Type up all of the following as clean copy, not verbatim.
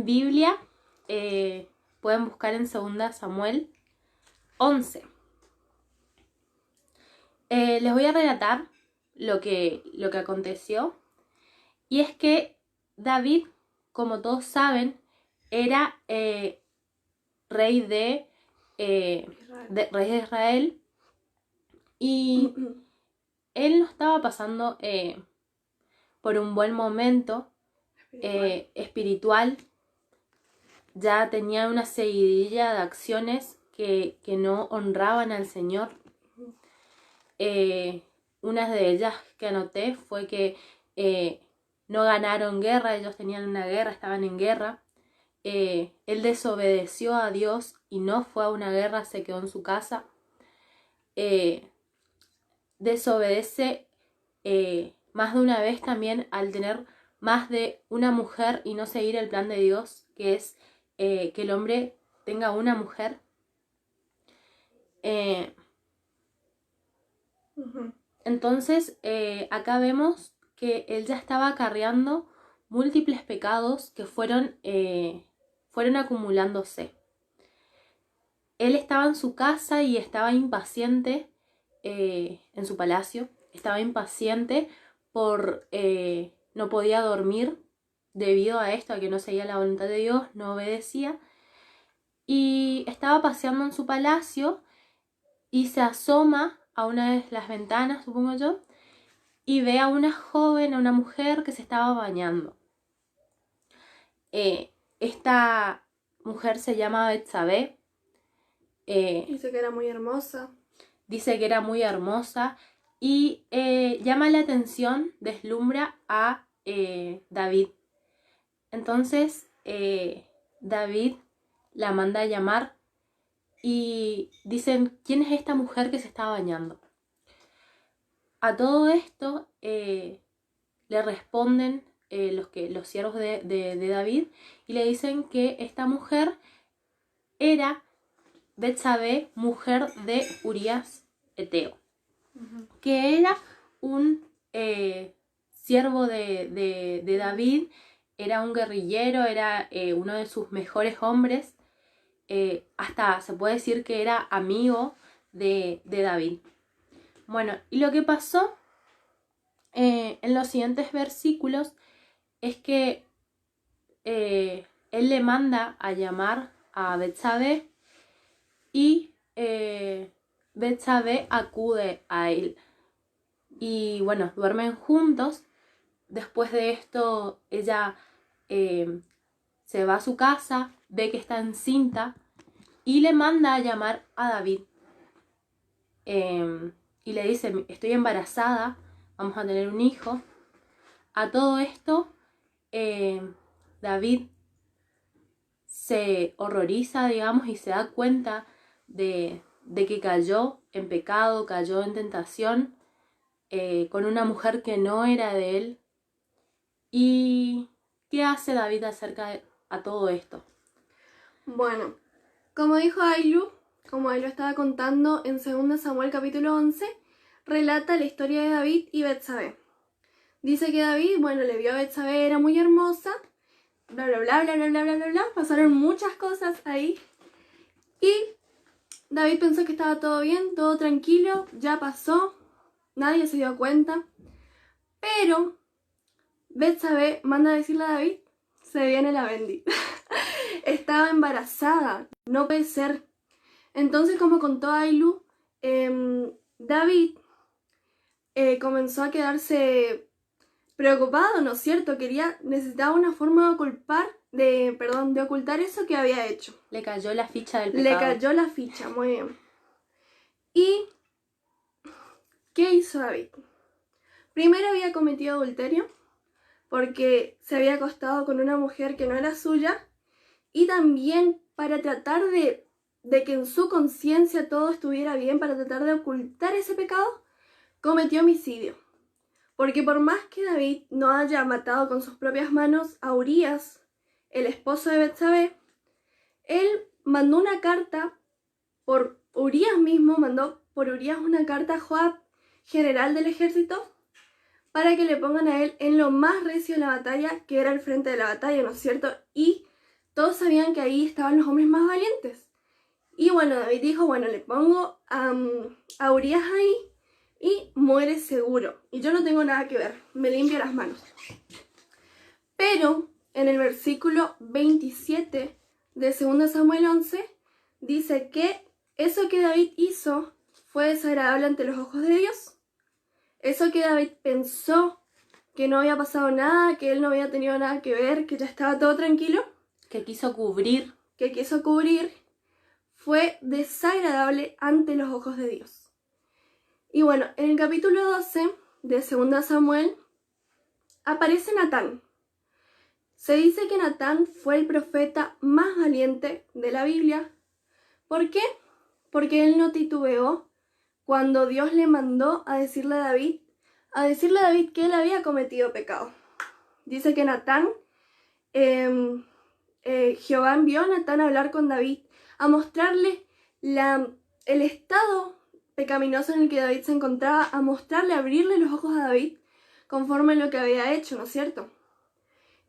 Biblia, pueden buscar en 2 Samuel 11. Les voy a relatar lo que aconteció. Y es que David, como todos saben, era rey de Israel. Y él no estaba pasando por un buen momento espiritual. Ya tenía una seguidilla de acciones que no honraban al Señor. Una de ellas que anoté fue que no ganaron guerra, ellos tenían una guerra, estaban en guerra. Él desobedeció a Dios y no fue a una guerra, se quedó en su casa. Desobedece más de una vez también al tener más de una mujer y no seguir el plan de Dios, que es que el hombre tenga una mujer. Entonces, acá vemos que él ya estaba acarreando múltiples pecados que fueron acumulándose. Él estaba en su casa y estaba impaciente, en su palacio, estaba impaciente por no podía dormir debido a esto, a que no seguía la voluntad de Dios, no obedecía. Y estaba paseando en su palacio y se asoma a una de las ventanas, supongo yo, y ve a una joven, a una mujer que se estaba bañando. Esta mujer se llama Betsabé. Dice que era muy hermosa. Dice que era muy hermosa y llama la atención, deslumbra a David. Entonces David la manda a llamar y dicen, ¿quién es esta mujer que se está bañando? A todo esto le responden los siervos de David y le dicen que esta mujer era Betsabé, mujer de Urías Eteo, que era un siervo de David, era un guerrillero, era uno de sus mejores hombres, hasta se puede decir que era amigo de David. Bueno, y lo que pasó en los siguientes versículos es que él le manda a llamar a Betsabé y Betsabé acude a él. Y bueno, duermen juntos. Después de esto, ella se va a su casa, ve que está encinta y le manda a llamar a David. Y le dice, estoy embarazada, vamos a tener un hijo. A todo esto, David se horroriza, digamos, y se da cuenta de que cayó en pecado, cayó en tentación con una mujer que no era de él. ¿Y qué hace David acerca de todo esto? Bueno, como dijo Ailu, como él lo estaba contando en 2 Samuel capítulo 11, relata la historia de David y Betsabé. Dice que David, bueno, le vio a Betsabé, era muy hermosa, bla bla bla bla bla bla bla bla bla, pasaron muchas cosas ahí. Y David pensó que estaba todo bien, todo tranquilo, ya pasó, nadie se dio cuenta. Pero Betsabé manda a decirle a David, se viene la Bendy. Estaba embarazada, no puede ser. Entonces, como contó Ailu, David comenzó a quedarse preocupado, ¿no es cierto? Necesitaba una forma de ocultar eso que había hecho. Le cayó la ficha del pecado. Le cayó la ficha, muy bien. ¿Y qué hizo David? Primero había cometido adulterio, porque se había acostado con una mujer que no era suya, y también para tratar de que en su conciencia todo estuviera bien, para tratar de ocultar ese pecado, cometió homicidio. Porque por más que David no haya matado con sus propias manos a Urías, el esposo de Betsabé, él mandó una carta por Urías mismo, mandó por Urías una carta a Joab, general del ejército, para que le pongan a él en lo más recio de la batalla, que era el frente de la batalla, ¿no es cierto? Y todos sabían que ahí estaban los hombres más valientes. Y bueno, David dijo, bueno, le pongo a Urías ahí y muere seguro. Y yo no tengo nada que ver, me limpio las manos. Pero en el versículo 27 de 2 Samuel 11 dice que eso que David hizo fue desagradable ante los ojos de Dios. Eso que David pensó que no había pasado nada, que él no había tenido nada que ver, que ya estaba todo tranquilo, Que quiso cubrir. Fue desagradable ante los ojos de Dios. Y bueno, en el capítulo 12 de 2 Samuel aparece Natán. Se dice que Natán fue el profeta más valiente de la Biblia. ¿Por qué? Porque él no titubeó cuando Dios le mandó a decirle a David que él había cometido pecado. Dice que Natán, Jehová envió a Natán a hablar con David, a mostrarle el estado pecaminoso en el que David se encontraba, a mostrarle, a abrirle los ojos a David conforme a lo que había hecho, ¿no es cierto?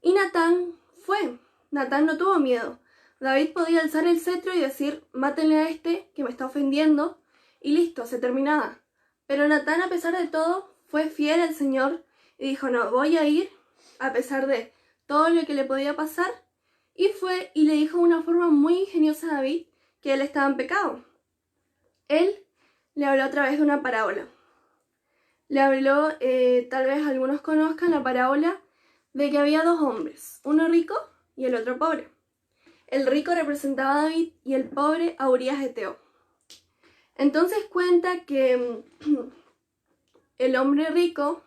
Y Natán no tuvo miedo. David podía alzar el cetro y decir, mátenle a este que me está ofendiendo, y listo, se terminaba. Pero Natán, a pesar de todo, fue fiel al Señor y dijo, no, voy a ir a pesar de todo lo que le podía pasar. Y fue y le dijo de una forma muy ingeniosa a David que él estaba en pecado. Él le habló a través de una parábola. Le habló, tal vez algunos conozcan la parábola de que había dos hombres, uno rico y el otro pobre. El rico representaba a David y el pobre a Urías eteo. Entonces cuenta que el hombre rico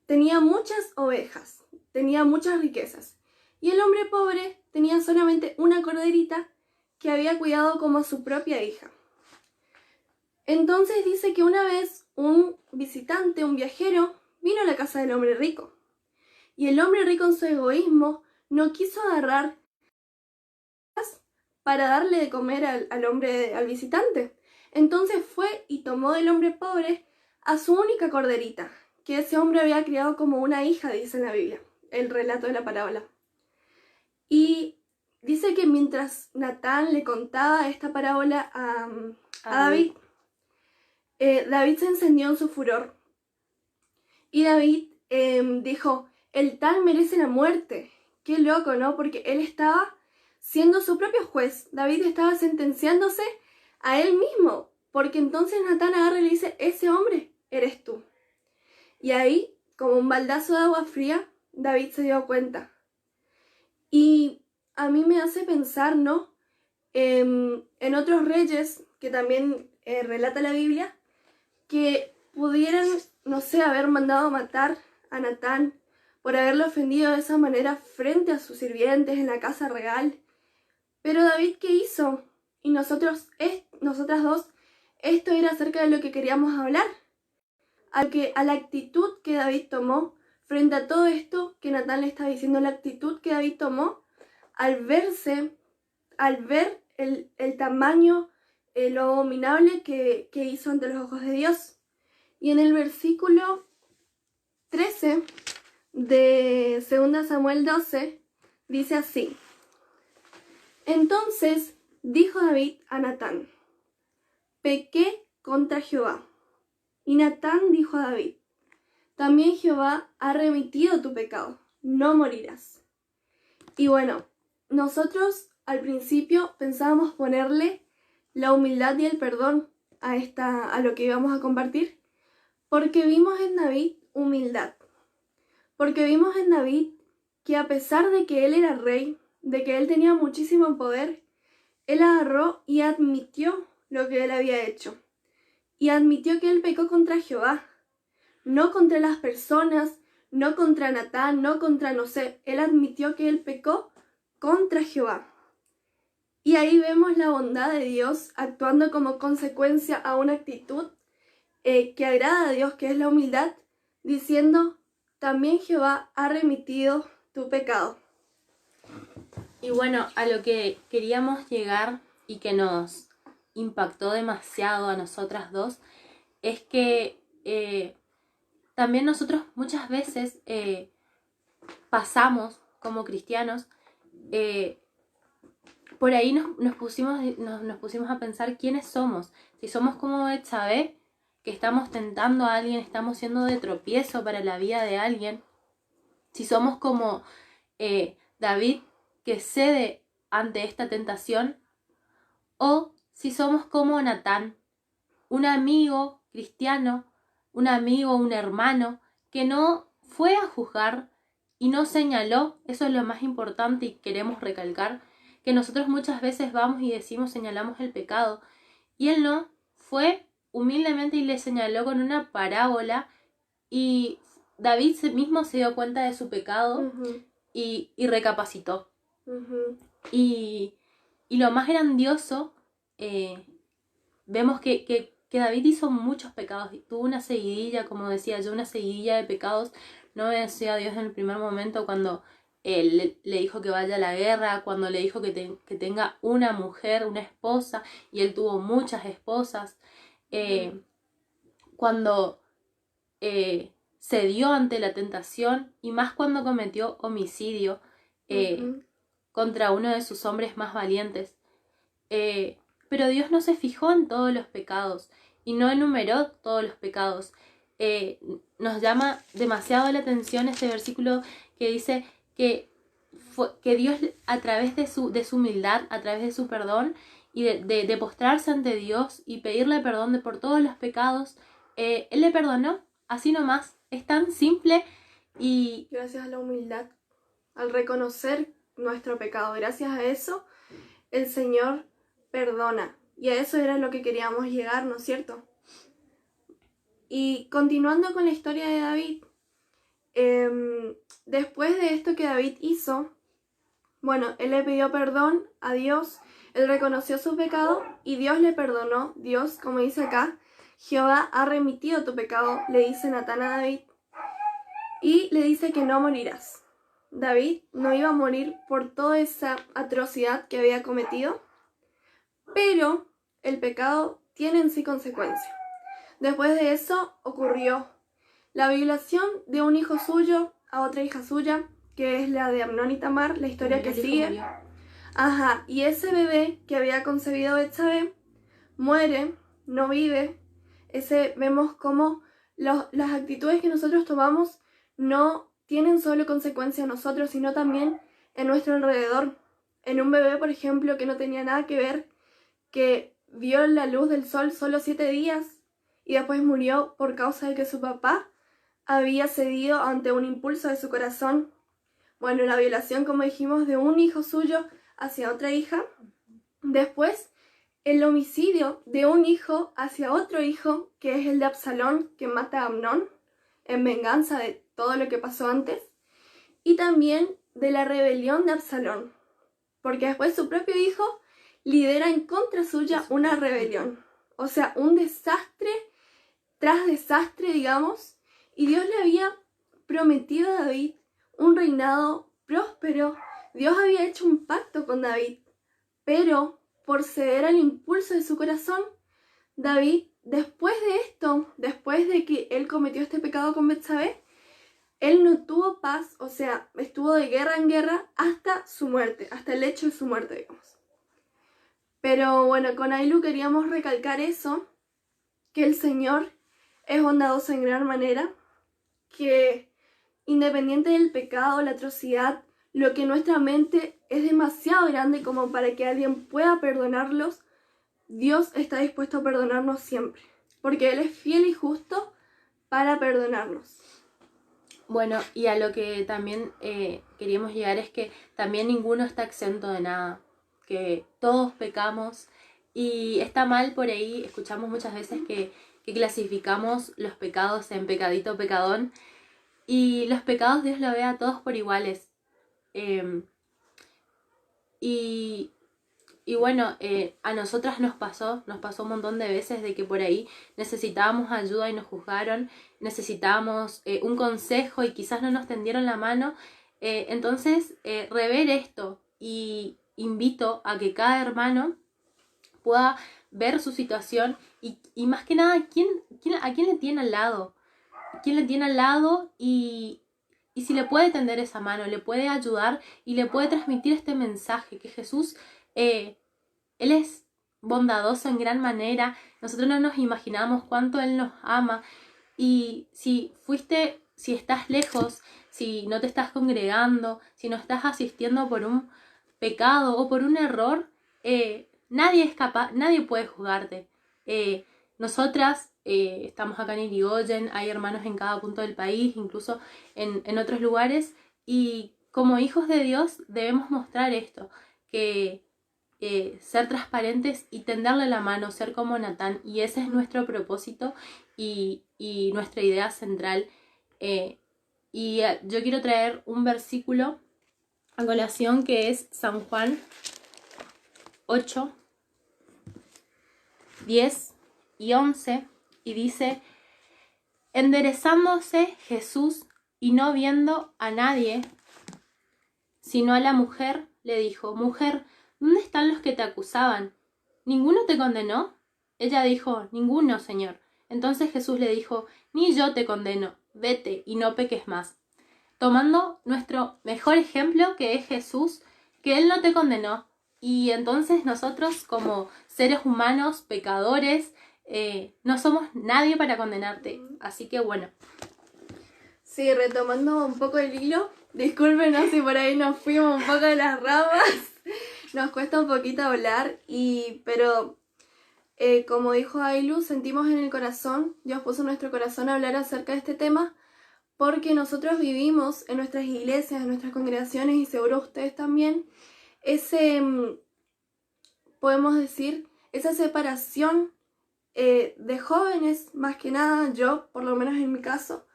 tenía muchas ovejas, tenía muchas riquezas, y el hombre pobre tenía solamente una corderita que había cuidado como a su propia hija. Entonces dice que una vez un visitante, un viajero, vino a la casa del hombre rico. Y el hombre rico, en su egoísmo, no quiso agarrar para darle de comer al visitante. Entonces fue y tomó del hombre pobre a su única corderita, que ese hombre había criado como una hija, dice en la Biblia, el relato de la parábola. Y dice que mientras Natán le contaba esta parábola a David, David se encendió en su furor. Y David dijo, el tal merece la muerte. Qué loco, ¿no? Porque él estaba siendo su propio juez. David estaba sentenciándose a él mismo. Porque entonces Natán agarra y le dice, ese hombre eres tú. Y ahí, como un baldazo de agua fría, David se dio cuenta. Y a mí me hace pensar, ¿no? En otros reyes que también relata la Biblia, que pudieran, no sé, haber mandado a matar a Natán por haberlo ofendido de esa manera frente a sus sirvientes en la casa real. Pero David, ¿qué hizo? Y nosotras dos, esto era acerca de lo que queríamos hablar. A la actitud que David tomó frente a todo esto que Natán le está diciendo, la actitud que David tomó al ver el tamaño, lo abominable que hizo ante los ojos de Dios. Y en el versículo 13 de 2 Samuel 12 dice así: entonces dijo David a Natán, pequé contra Jehová. Y Natán dijo a David, también Jehová ha remitido tu pecado, no morirás. Y bueno, nosotros al principio pensábamos ponerle la humildad y el perdón a lo que íbamos a compartir, porque vimos en David humildad, porque vimos en David que a pesar de que él era rey, de que él tenía muchísimo poder, él agarró y admitió lo que él había hecho, y admitió que él pecó contra Jehová, no contra las personas, no contra Natán, no contra no sé, él admitió que él pecó contra Jehová. Y ahí vemos la bondad de Dios actuando como consecuencia a una actitud que agrada a Dios, que es la humildad, diciendo, también Jehová ha remitido tu pecado. Y bueno, a lo que queríamos llegar y que nos impactó demasiado a nosotras dos, es que también nosotros muchas veces pasamos como cristianos por ahí nos pusimos a pensar quiénes somos. Si somos como Betsabé, que estamos tentando a alguien, estamos siendo de tropiezo para la vida de alguien. Si somos como David, que cede ante esta tentación. O si somos como Natán, un amigo cristiano, un amigo, un hermano, que no fue a juzgar y no señaló. Eso es lo más importante y queremos recalcar, que nosotros muchas veces vamos y decimos, señalamos el pecado, y él no, fue humildemente y le señaló con una parábola, y David mismo se dio cuenta de su pecado y recapacitó. Y lo más grandioso, vemos que David hizo muchos pecados, tuvo una seguidilla, como decía yo, una seguidilla de pecados. No obedecía a Dios en el primer momento cuando él le dijo que vaya a la guerra, cuando le dijo que tenga una mujer, una esposa, y él tuvo muchas esposas. Cuando cedió ante la tentación, y más cuando cometió homicidio contra uno de sus hombres más valientes. Pero Dios no se fijó en todos los pecados y no enumeró todos los pecados. Nos llama demasiado la atención este versículo que dice que Dios, a través de su humildad, a través de su perdón y de postrarse ante Dios y pedirle perdón por todos los pecados, Él le perdonó, así nomás. Es tan simple. Y gracias a la humildad, al reconocer nuestro pecado, gracias a eso, el Señor perdona. Y a eso era lo que queríamos llegar, ¿no es cierto? Y continuando con la historia de David, después de esto que David hizo, bueno, él le pidió perdón a Dios, él reconoció su pecado y Dios le perdonó. Dios, como dice acá, Jehová ha remitido tu pecado, le dice Natán a David, y le dice que no morirás. David no iba a morir por toda esa atrocidad que había cometido, pero el pecado tiene en sí consecuencias. Después de eso ocurrió la violación de un hijo suyo a otra hija suya, que es la de Amnón y Tamar, la historia que sigue. Ajá, y ese bebé que había concebido Betsabé muere, no vive. Vemos cómo las actitudes que nosotros tomamos no tienen solo consecuencias en nosotros, sino también en nuestro alrededor. En un bebé, por ejemplo, que no tenía nada que ver, que vio la luz del sol solo 7 días y después murió por causa de que su papá había cedido ante un impulso de su corazón. Bueno, la violación, como dijimos, de un hijo suyo hacia otra hija. Después, el homicidio de un hijo hacia otro hijo, que es el de Absalón, que mata a Amnón, en venganza de todo lo que pasó antes. Y también de la rebelión de Absalón, porque después su propio hijo lidera en contra suya una rebelión. O sea, un desastre tras desastre, digamos. Y Dios le había prometido a David un reinado próspero. Dios había hecho un pacto con David, pero por ceder al impulso de su corazón, David, después de esto, después de que él cometió este pecado con Betsabé, él no tuvo paz, o sea, estuvo de guerra en guerra hasta su muerte, hasta el hecho de su muerte, digamos. Pero bueno, con Ailu queríamos recalcar eso, que el Señor es bondadoso en gran manera, que independiente del pecado, la atrocidad, lo que nuestra mente es demasiado grande como para que alguien pueda perdonarlos, Dios está dispuesto a perdonarnos siempre, porque Él es fiel y justo para perdonarnos. Bueno, y a lo que también queríamos llegar es que también ninguno está exento de nada, que todos pecamos y está mal por ahí. Escuchamos muchas veces que clasificamos los pecados en pecadito, pecadón, y los pecados Dios lo ve a todos por iguales. Y bueno, a nosotras nos pasó un montón de veces de que por ahí necesitábamos ayuda y nos juzgaron, necesitábamos un consejo y quizás no nos tendieron la mano. Entonces, rever esto, y invito a que cada hermano pueda ver su situación y más que nada, a quién le tiene al lado. ¿Quién le tiene al lado? Y y si le puede tender esa mano, le puede ayudar y le puede transmitir este mensaje, que Jesús, Él es bondadoso en gran manera, nosotros no nos imaginamos cuánto Él nos ama, y si estás lejos, si no te estás congregando, si no estás asistiendo por un pecado o por un error, nadie puede juzgarte. Nosotras estamos acá en Irigoyen, hay hermanos en cada punto del país, incluso en otros lugares, y como hijos de Dios debemos mostrar esto, que ser transparentes y tenderle la mano, ser como Natán, y ese es nuestro propósito y nuestra idea central. Yo quiero traer un versículo a colación que es San Juan 8, 10 y 11, y dice: enderezándose Jesús y no viendo a nadie, sino a la mujer, le dijo: mujer, ¿dónde están los que te acusaban? ¿Ninguno te condenó? Ella dijo: ninguno, Señor. Entonces Jesús le dijo: ni yo te condeno, vete y no peques más. Tomando nuestro mejor ejemplo, que es Jesús, que Él no te condenó. Y entonces nosotros, como seres humanos, pecadores, no somos nadie para condenarte. Así que bueno. Sí, retomando un poco el hilo, discúlpenos si por ahí nos fuimos un poco de las ramas, nos cuesta un poquito hablar, pero como dijo Ailu, sentimos en el corazón, Dios puso en nuestro corazón a hablar acerca de este tema, porque nosotros vivimos en nuestras iglesias, en nuestras congregaciones, y seguro ustedes también, podemos decir, esa separación de jóvenes, más que nada. Yo, por lo menos en mi caso,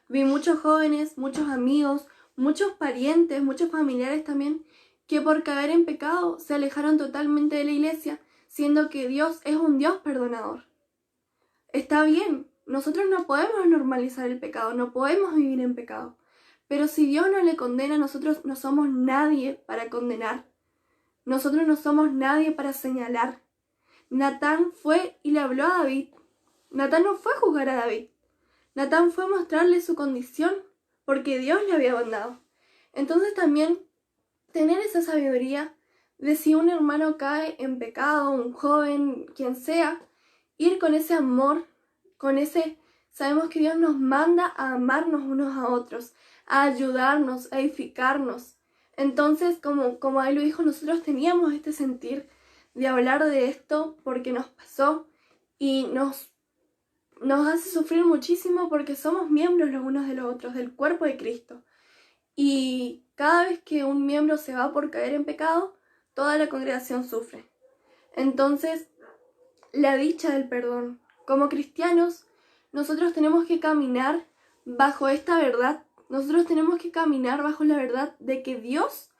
vi muchos jóvenes, muchos amigos, muchos parientes, muchos familiares también, que por caer en pecado se alejaron totalmente de la iglesia, siendo que Dios es un Dios perdonador. Está bien, nosotros no podemos normalizar el pecado, no podemos vivir en pecado, pero si Dios no le condena, nosotros no somos nadie para condenar, nosotros no somos nadie para señalar. Natán fue y le habló a David. Natán no fue a juzgar a David. Natán fue a mostrarle su condición, porque Dios le había mandado. Entonces también tener esa sabiduría de si un hermano cae en pecado, un joven, quien sea, ir con ese amor, sabemos que Dios nos manda a amarnos unos a otros, a ayudarnos, a edificarnos. Entonces, como él lo dijo, nosotros teníamos este sentir de hablar de esto porque nos pasó y nos hace sufrir muchísimo, porque somos miembros los unos de los otros del cuerpo de Cristo. Y cada vez que un miembro se va por caer en pecado, toda la congregación sufre. Entonces, la dicha del perdón. Como cristianos, nosotros tenemos que caminar bajo esta verdad. Nosotros tenemos que caminar bajo la verdad de que Dios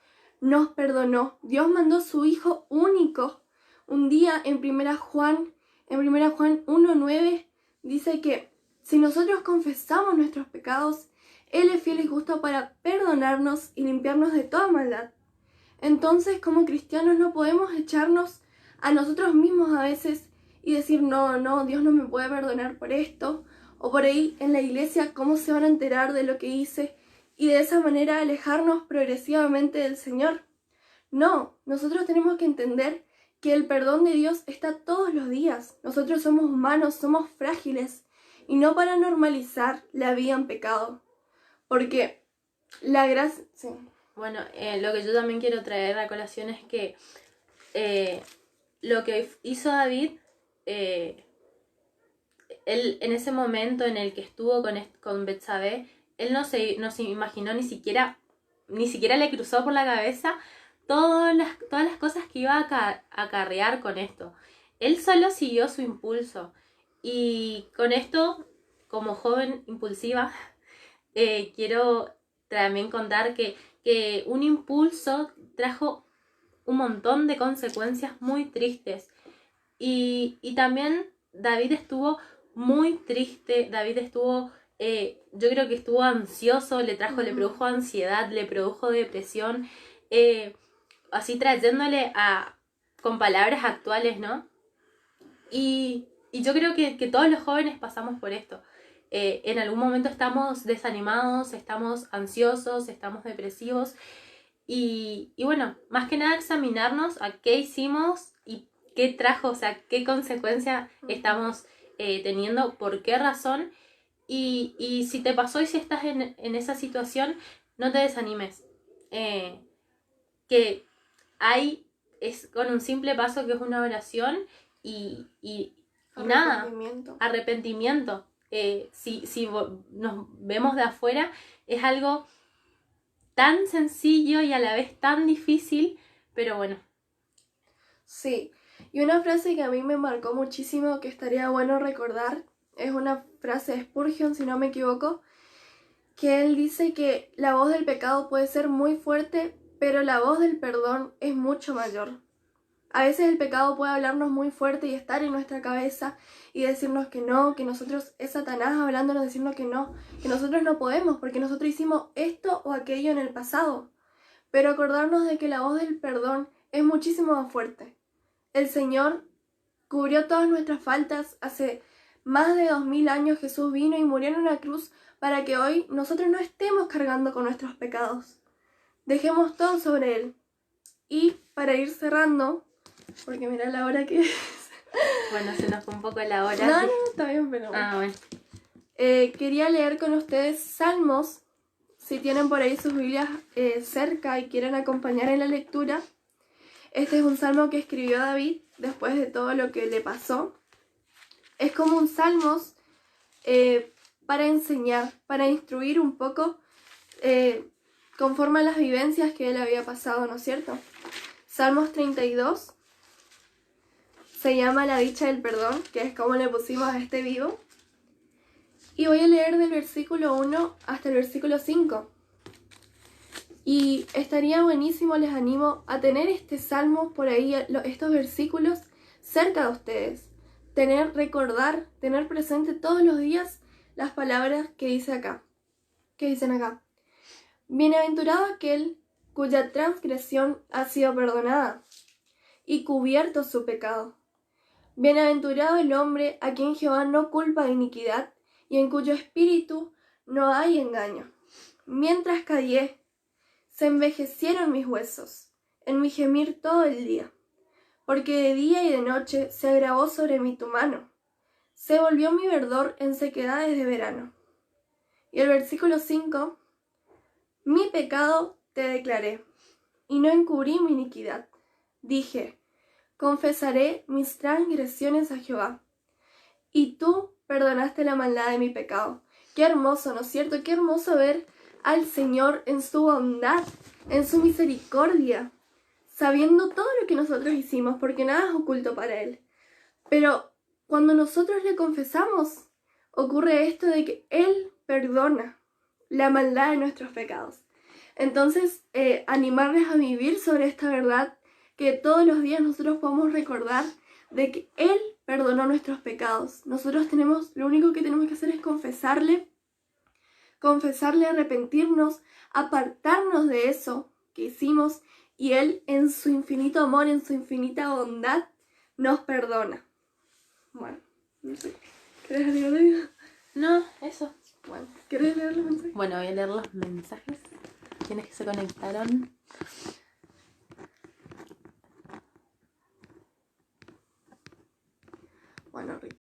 nos perdonó. Dios mandó su Hijo único. Un día en 1 Juan 1:9 dice que si nosotros confesamos nuestros pecados, Él es fiel y justo para perdonarnos y limpiarnos de toda maldad. Entonces, como cristianos, no podemos echarnos a nosotros mismos a veces y decir: no, Dios no me puede perdonar por esto, o por ahí en la iglesia, ¿cómo se van a enterar de lo que hice? Y de esa manera alejarnos progresivamente del Señor. No, nosotros tenemos que entender que el perdón de Dios está todos los días. Nosotros somos humanos, somos frágiles, y no para normalizar la vida en pecado, porque la gracia... Sí. Bueno, lo que yo también quiero traer a colación es que lo que hizo David, él en ese momento en el que estuvo con Betsabé, él no se imaginó ni siquiera le cruzó por la cabeza todas las cosas que iba a acarrear con esto. Él solo siguió su impulso. Y con esto, como joven impulsiva, quiero también contar que un impulso trajo un montón de consecuencias muy tristes. Y también David estuvo muy triste, David estuvo, yo creo que estuvo ansioso, le produjo ansiedad, le produjo depresión, así trayéndole con palabras actuales, ¿no? Y yo creo que todos los jóvenes pasamos por esto. en algún momento estamos desanimados, estamos ansiosos, estamos depresivos. Y bueno, más que nada examinarnos a qué hicimos y qué trajo, o sea, qué consecuencia estamos teniendo, por qué razón. Y si te pasó y si estás en esa situación, no te desanimes. Que es con un simple paso que es una oración y nada, arrepentimiento. Si nos vemos de afuera, es algo tan sencillo y a la vez tan difícil, pero bueno. Sí, y una frase que a mí me marcó muchísimo, que estaría bueno recordar, es una frase de Spurgeon, si no me equivoco, que él dice que la voz del pecado puede ser muy fuerte, pero la voz del perdón es mucho mayor. A veces el pecado puede hablarnos muy fuerte y estar en nuestra cabeza y decirnos que no, que nosotros, es Satanás hablándonos, decirnos que nosotros no podemos porque nosotros hicimos esto o aquello en el pasado. Pero acordarnos de que la voz del perdón es muchísimo más fuerte. El Señor cubrió todas nuestras faltas. Hace más de 2000 años Jesús vino y murió en una cruz para que hoy nosotros no estemos cargando con nuestros pecados. Dejemos todo sobre Él. Y para ir cerrando, porque mira la hora que es. Bueno, se nos fue un poco la hora. No, está bien, pero bueno. Quería leer con ustedes Salmos. Si tienen por ahí sus Biblias cerca y quieren acompañar en la lectura. Este es un salmo que escribió David después de todo lo que le pasó. Es como un salmos para enseñar, para instruir un poco conforme a las vivencias que él había pasado, ¿no es cierto? Salmos 32 se llama La dicha del perdón, que es como le pusimos a este vivo. Y voy a leer del versículo 1 hasta el versículo 5. Y estaría buenísimo, les animo a tener este salmo por ahí, estos versículos cerca de ustedes. Recordar, tener presente todos los días las palabras que dicen acá. Bienaventurado aquel cuya transgresión ha sido perdonada y cubierto su pecado. Bienaventurado el hombre a quien Jehová no culpa de iniquidad y en cuyo espíritu no hay engaño. Mientras callé, se envejecieron mis huesos, en mi gemir todo el día, porque de día y de noche se agravó sobre mí tu mano, se volvió mi verdor en sequedades de verano. Y el versículo 5, mi pecado te declaré, y no encubrí mi iniquidad. Dije, confesaré mis transgresiones a Jehová, y tú perdonaste la maldad de mi pecado. Qué hermoso, ¿no es cierto? Qué hermoso ver al Señor en su bondad, en su misericordia, sabiendo todo lo que nosotros hicimos, porque nada es oculto para Él. Pero cuando nosotros le confesamos, ocurre esto de que Él perdona la maldad de nuestros pecados. Entonces, animarles a vivir sobre esta verdad, que todos los días nosotros podamos recordar de que Él perdonó nuestros pecados. Nosotros lo único que tenemos que hacer es confesarle, arrepentirnos, apartarnos de eso que hicimos, y Él en su infinito amor, en su infinita bondad, nos perdona. Bueno, no sé. ¿Querés algo de vida? No, eso. Bueno, ¿querés leer los mensajes? Bueno, voy a leer los mensajes. ¿Quiénes que se conectaron? Bueno, Rick.